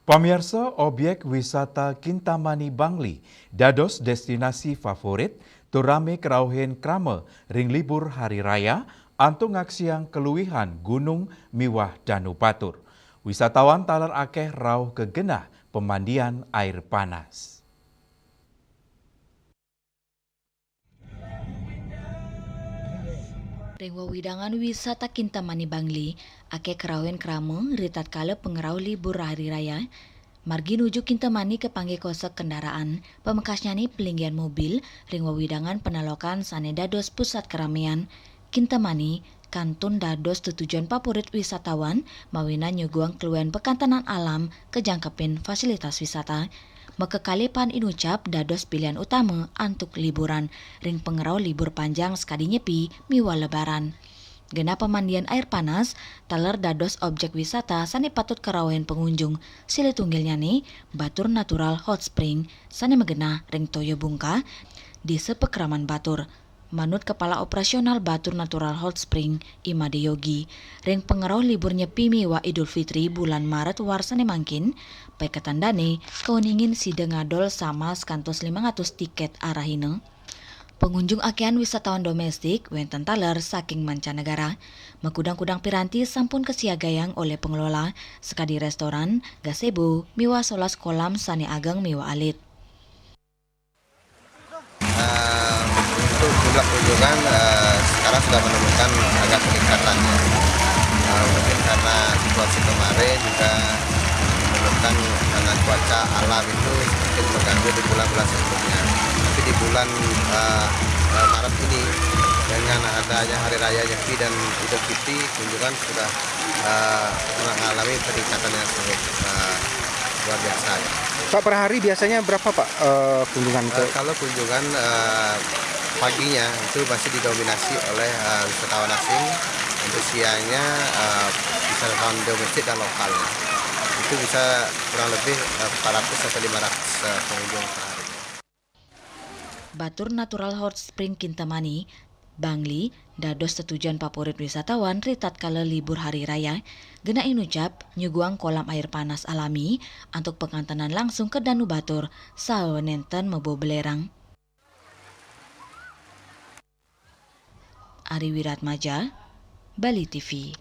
Pamirsa, objek wisata Kintamani Bangli dados destinasi favorit turame kerauhen krama ring libur hari raya antung ngaksiang keluwihan gunung miwah Danu Batur. Wisatawan taler akeh rauh kegenah pemandian air panas. Ring wewidangan wisata Kintamani Bangli, ake kerawen krama ritat kala pengerau libur hari raya. Margi nuju Kintamani ke pangge kosek kendaraan, pemekasnya nih pelinggian mobil, ring wewidangan penalokan sane dados pusat keramaian. Kintamani, kantun dados tujuan favorit wisatawan, mawina nyuguang keluhan pekantanan alam, kejangkepin fasilitas wisata. Mekekalipan inucap dados pilihan utama untuk liburan, ring pengerau libur panjang sekali nyepi miwa lebaran. Gena pemandian air panas, taler dados objek wisata sane patut kerawen pengunjung. Sile tunggilnya nih, Batur Natural Hot Spring, sane megena ring Toyo Bungka, di Sepekraman Batur. Manut Kepala Operasional Batur Natural Hot Spring, Imade Yogi, ring pengerau libur nyepi miwa Idul Fitri bulan Maret warsane mangkin, pai ketandane keuningin sideng ngadol sama sekantos 500 tiket arahine. Pengunjung akean wisatawan domestik wenten taler saking mancanegara. Mekudang-kudang piranti sampun kesiagayang oleh pengelola, sekadi restoran, gazebo, miwa solas kolam sane ageng miwa alit. Untuk jumlah kunjungan sekarang sudah menemukan agak peningkatan ya. Mungkin karena situasi kemarin juga menyebabkan karena cuaca alam itu sedikit mengganggu di bulan-bulan sebelumnya. Tapi di bulan Maret ini dengan adanya Hari Raya Nyepi dan Idul Fitri, kunjungan sudah mengalami peningkatan yang cukup luar biasa ya. Pak, per hari biasanya berapa Pak kunjungan ke? Kalau kunjungan paginya itu masih didominasi oleh wisatawan asing, untuk siangnya wisatawan domestik dan lokal. Itu bisa kurang lebih 400 sampai 500 pengunjung per hari. Batur Natural Hot Spring Kintamani, Bangli, dados tujuan favorit wisatawan ritat kala libur hari raya. Gena inucap nyuguang kolam air panas alami untuk pengantanan langsung ke Danu Batur sawenenten mebo belerang. Ari Wiratmaja, Bali TV.